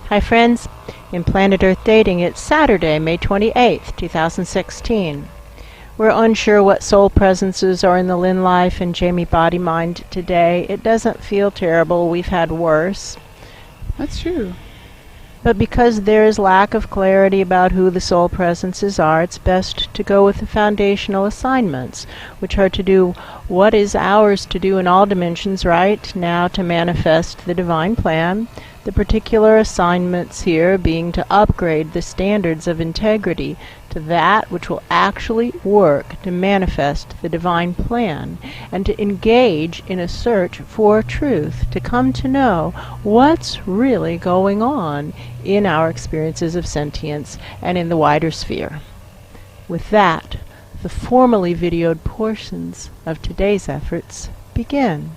Hi friends, in Planet Earth Dating, it's Saturday, May 28th, 2016. We're unsure what soul presences are in the Lynn life and Jamie body mind today. It doesn't feel terrible, we've had worse. That's true. But because there is lack of clarity about who the soul presences are, it's best to go with the foundational assignments, which are to do what is ours to do in all dimensions right now to manifest the divine plan. The particular assignments here being to upgrade the standards of integrity to that which will actually work to manifest the divine plan, and to engage in a search for truth, to come to know what's really going on in our experiences of sentience and in the wider sphere. With that, the formally videoed portions of today's efforts begin.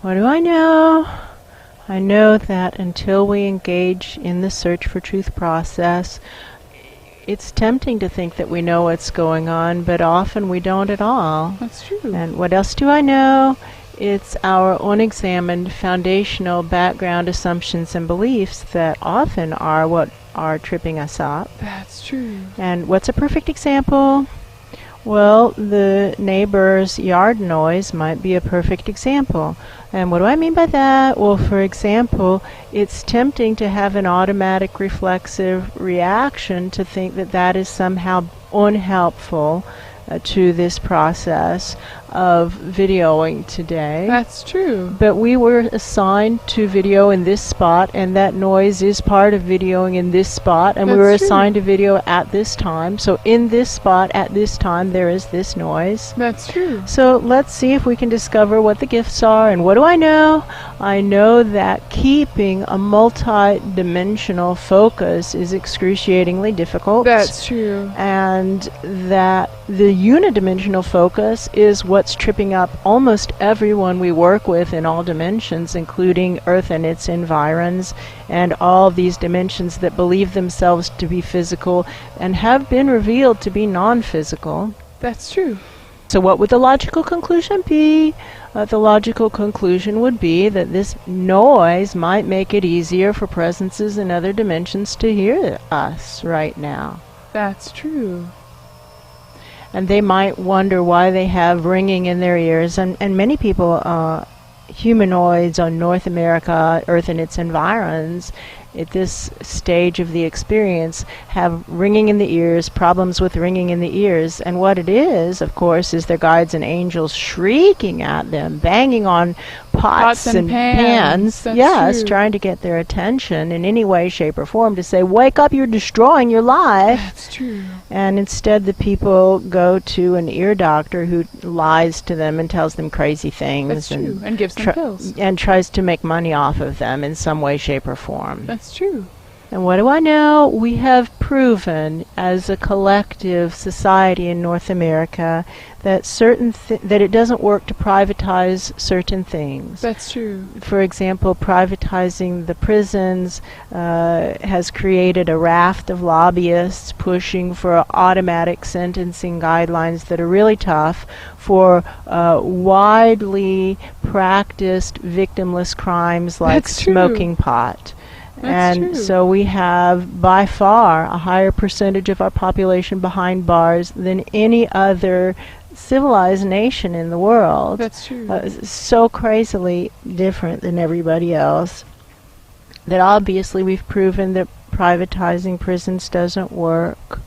What do I know? I know that until we engage in the search for truth process, it's tempting to think that we know what's going on, but often we don't at all. That's true. And what else do I know? It's our unexamined foundational background assumptions and beliefs that often are what are tripping us up. That's true. And what's a perfect example? Well, the neighbor's yard noise might be a perfect example. And what do I mean by that? Well, for example, it's tempting to have an automatic reflexive reaction to think that that is somehow unhelpful to this process of videoing today. That's true. But we were assigned to video in this spot, and that noise is part of videoing in this spot, and we were assigned to video at this time. So in this spot at this time there is this noise. That's true. So let's see if we can discover what the gifts are. And what do I know? I know that keeping a multi-dimensional focus is excruciatingly difficult. That's true. And that the unidimensional focus is what's tripping up almost everyone we work with in all dimensions, including Earth and its environs, and all these dimensions that believe themselves to be physical and have been revealed to be non-physical. That's true. So what would the logical conclusion be? The logical conclusion would be that this noise might make it easier for presences in other dimensions to hear us right now. That's true. And they might wonder why they have ringing in their ears. And many people, humanoids on North America, Earth and its environs, at this stage of the experience, have ringing in the ears, problems with ringing in the ears. And what it is, of course, is their guides and angels shrieking at them, banging on pots and pans. Yes, trying to get their attention in any way, shape, or form to say, wake up, you're destroying your life. That's true. And instead the people go to an ear doctor who lies to them and tells them crazy things. That's true. And gives them pills. And tries to make money off of them in some way, shape, or form. That's true. And what do I know? We have proven as a collective society in North America that that it doesn't work to privatize certain things. That's true. For example, privatizing the prisons has created a raft of lobbyists pushing for automatic sentencing guidelines that are really tough for widely practiced victimless crimes like smoking pot. And so we have by far a higher percentage of our population behind bars than any other civilized nation in the world. That's true. So crazily different than everybody else that obviously we've proven that privatizing prisons doesn't work.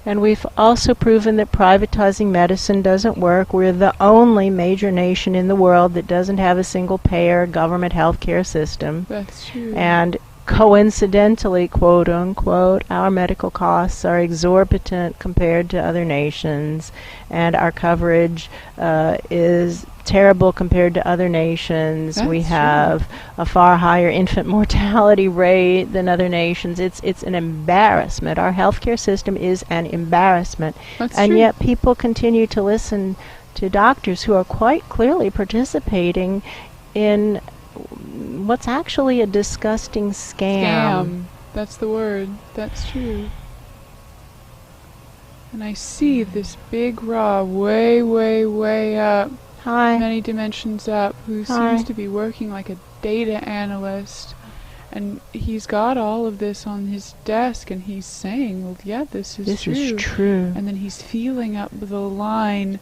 And we've also proven that privatizing medicine doesn't work. We're the only major nation in the world that doesn't have a single-payer government health care system. That's true. And coincidentally, quote unquote, our medical costs are exorbitant compared to other nations, and our coverage is terrible compared to other nations. We have a far higher infant mortality rate than other nations. It's an embarrassment. Our healthcare system is an embarrassment. And yet people continue to listen to doctors who are quite clearly participating in what's actually a disgusting scam. That's the word. That's true. And I see this big Ra way, way, way up. Hi. Many dimensions up, who seems to be working like a Data Analyst, and he's got all of this on his desk, and he's saying, well, yeah, this is true. And then he's feeling up the line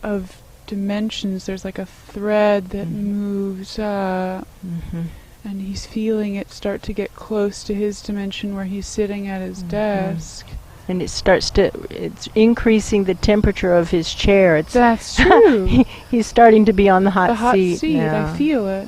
of dimensions. There's like a thread that moves up, and he's feeling it start to get close to his dimension where he's sitting at his desk. And it's increasing the temperature of his chair. That's true. He's starting to be on the hot seat now. I feel it.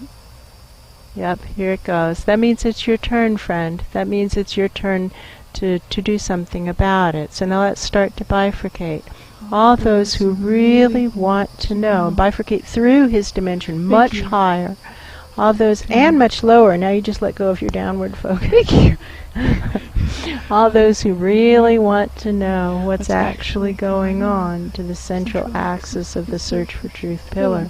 Yep, here it goes. That means it's your turn, friend. That means it's your turn to do something about it. So now let's start to bifurcate. All those who really want to know, bifurcate through his dimension, much higher. All those, and much lower. Now you just let go of your downward focus. Thank you. All those who really want to know what's actually going on to the central axis of the Search for Truth pillar.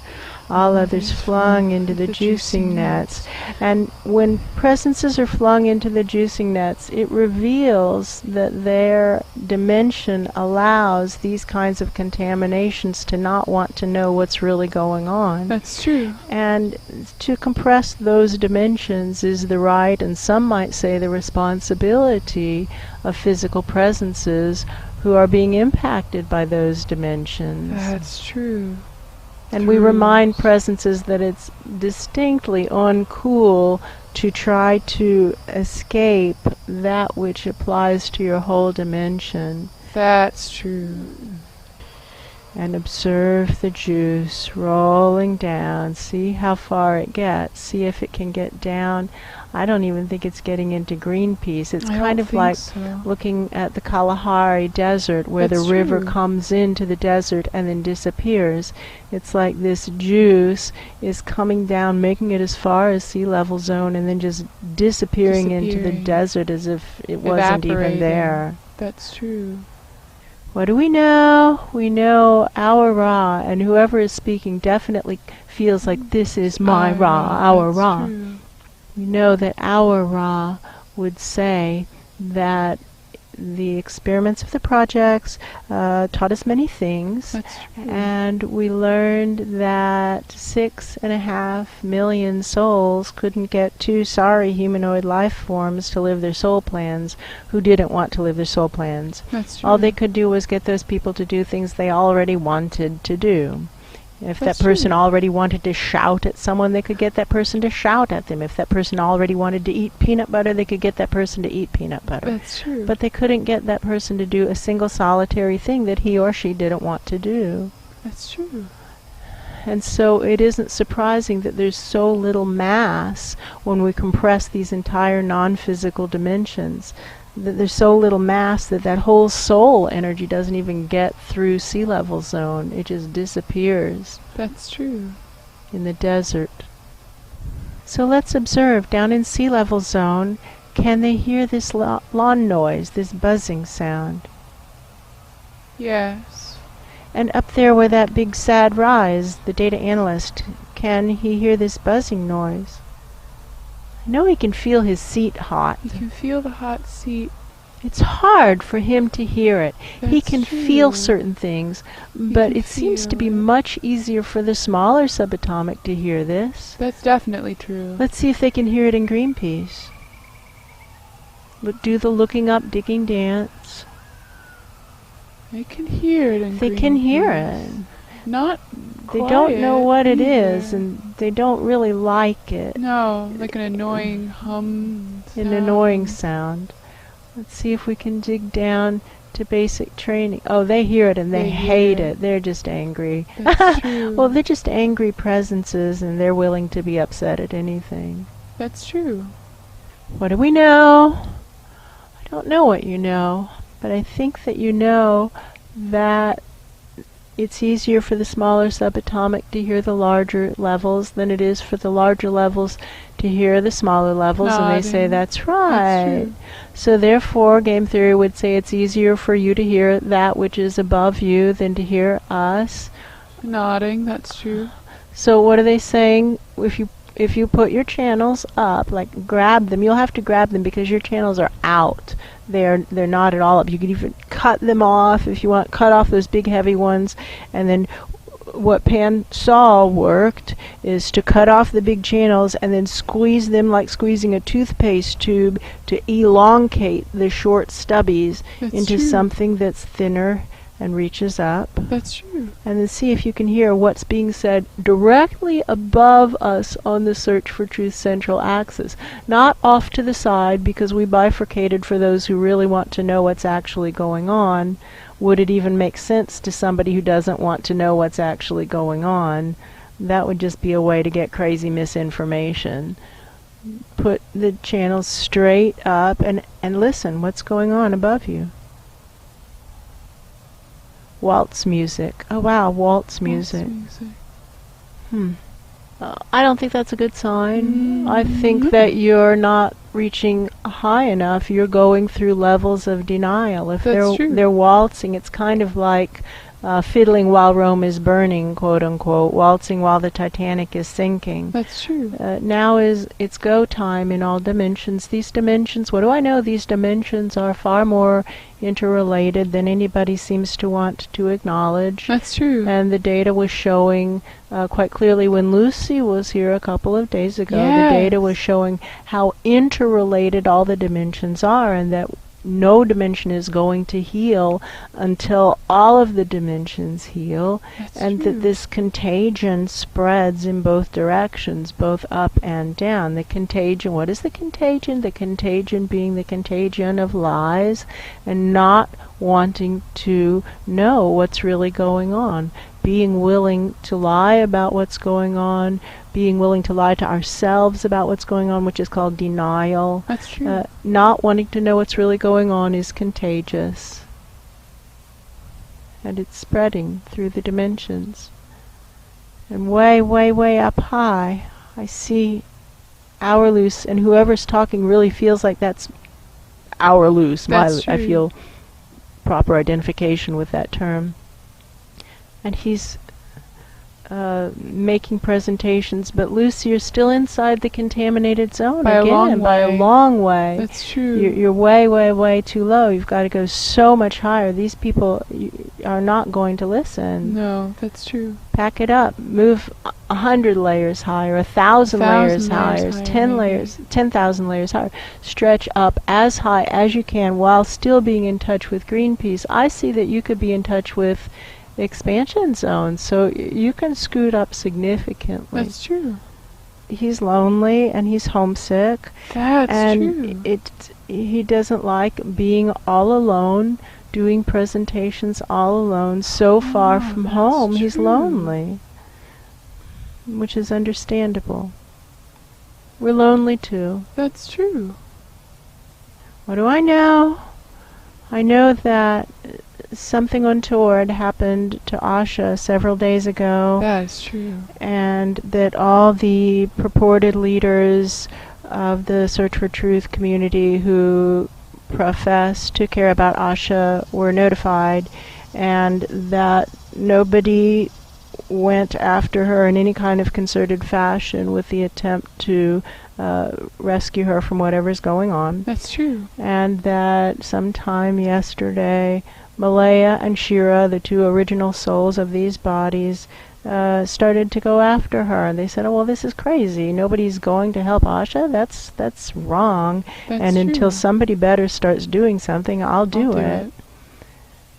All others flung into the juicing nets. And when presences are flung into the juicing nets, it reveals that their dimension allows these kinds of contaminations to not want to know what's really going on. That's true. And to compress those dimensions is the right, and some might say the responsibility, of physical presences who are being impacted by those dimensions. That's true. And we remind presences that it's distinctly uncool to try to escape that which applies to your whole dimension. That's true. And observe the juice rolling down. See how far it gets. See if it can get down. I don't even think it's getting into Greenpeace. It's kind of like looking at the Kalahari Desert, where the river comes into the desert and then disappears. It's like this juice is coming down, making it as far as sea level zone, and then just disappearing into the desert as if it wasn't even there. That's true. What do we know? We know our Ra, and whoever is speaking definitely feels like this is my Ra, our Ra. True. We know that our Ra would say that the experiments of the projects taught us many things. That's true. And we learned that 6.5 million souls couldn't get 2 sorry humanoid life forms to live their soul plans who didn't want to live their soul plans. That's true. All they could do was get those people to do things they already wanted to do. If that person already wanted to shout at someone, they could get that person to shout at them. If that person already wanted to eat peanut butter, they could get that person to eat peanut butter. That's true. But they couldn't get that person to do a single solitary thing that he or she didn't want to do. That's true. And so it isn't surprising that there's so little mass when we compress these entire non-physical dimensions. That there's so little mass that that whole soul energy doesn't even get through sea level zone. It just disappears. That's true. In the desert. So let's observe, down in sea level zone, can they hear this lawn noise, this buzzing sound? Yes. And up there where that big sad Ra is, the data analyst, can he hear this buzzing noise? I know he can feel his seat hot. He can feel the hot seat. It's hard for him to hear it. He can true. feel certain things, but it seems to be much easier for the smaller subatomic to hear this. That's definitely true. Let's see if they can hear it in Greenpeace. Do the looking up, digging dance. They can hear it in They can hear it. Not They don't know what it either. is, and they don't really like it. No, like an annoying hum sound. An annoying sound. Let's see if we can dig down to basic training. Oh, they hear it and they hate it. They're just angry. That's true. Well, they're just angry presences, and they're willing to be upset at anything. That's true. What do we know? I don't know what you know, but I think that you know that it's easier for the smaller subatomic to hear the larger levels than it is for the larger levels to hear the smaller levels, and they say that's right. That's so therefore, game theory would say it's easier for you to hear that which is above you than to hear us. Nodding, that's true. So what are they saying? If you put your channels up, like grab them, you'll have to grab them because your channels are out. They're not at all up. You can even cut them off if you want. Cut off those big heavy ones, and then what Pan saw worked is to cut off the big channels and then squeeze them like squeezing a toothpaste tube to elongate the short stubbies into something that's thinner and reaches up. That's true. And then see if you can hear what's being said directly above us on the Search for Truth central axis. Not off to the side, because we bifurcated for those who really want to know what's actually going on. Would it even make sense to somebody who doesn't want to know what's actually going on? That would just be a way to get crazy misinformation. Put the channels straight up and listen what's going on above you. Waltz music. Oh wow, waltz music. I don't think that's a good sign. I think that you're not reaching high enough. You're going through levels of denial. If they're waltzing, it's kind of like fiddling while Rome is burning, quote unquote, waltzing while the Titanic is sinking. That's true. Now it's go time in all dimensions. These dimensions, what do I know? These dimensions are far more interrelated than anybody seems to want to acknowledge. That's true. And the data was showing quite clearly when Lucy was here a couple of days ago. Yes. The data was showing how interrelated all the dimensions are, and that no dimension is going to heal until all of the dimensions heal. That's and true. That this contagion spreads in both directions, both up and down. The contagion, what is the contagion? The contagion being the contagion of lies and not wanting to know what's really going on. Being willing to lie about what's going on, being willing to lie to ourselves about what's going on, which is called denial. That's true. Not wanting to know what's really going on is contagious. And it's spreading through the dimensions. And way, way, way up high, I see our Luce, and whoever's talking really feels like that's our Luce. That's true. I feel proper identification with that term. And he's making presentations, but Luce, you're still inside the contaminated zone by a long way. That's true. You're way, way, way too low. You've got to go so much higher. These people are not going to listen. No, that's true. Pack it up. Move 100 layers higher, 1,000 layers higher, 10,000 layers higher. Stretch up as high as you can while still being in touch with Greenpeace. I see that you could be in touch with expansion zones, so you can scoot up significantly. That's true. He's lonely and he's homesick. That's and true. He doesn't like being all alone, doing presentations all alone, so far from home. He's lonely, which is understandable. We're lonely too. That's true. What do I know? I know that something untoward happened to Asha several days ago. That's true. And that all the purported leaders of the Search for Truth community who profess to care about Asha were notified, and that nobody went after her in any kind of concerted fashion with the attempt to rescue her from whatever's going on. That's true. And that sometime yesterday, Malaya and Shira, the two original souls of these bodies, started to go after her. And they said, oh, well, this is crazy. Nobody's going to help Asha? That's wrong. That's true. Until somebody better starts doing something, I'll do it.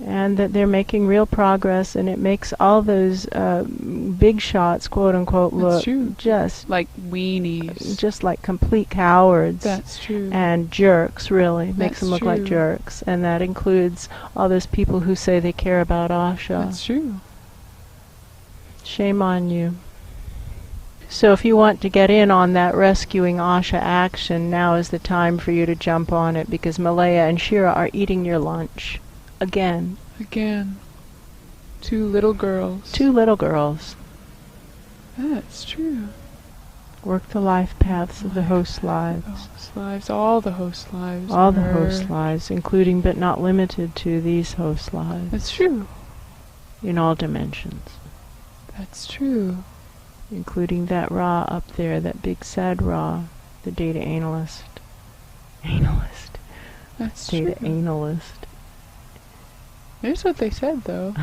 And that they're making real progress, and it makes all those big shots, quote unquote, look just like weenies, just like complete cowards. That's true. And jerks, really. Makes them look true. like jerks. And that includes all those people who say they care about Asha. That's true. Shame on you. So if you want to get in on that rescuing Asha action, now is the time for you to jump on it, because Malaya and Shira are eating your lunch. Again. Two little girls. That's true. Work the life paths of the host lives. All the host lives. All the host lives, including but not limited to these host lives. That's true. In all dimensions. That's true. Including that Ra up there, that big sad Ra, the Data Analyst. That's Data true. Analyst. Here's what they said, though.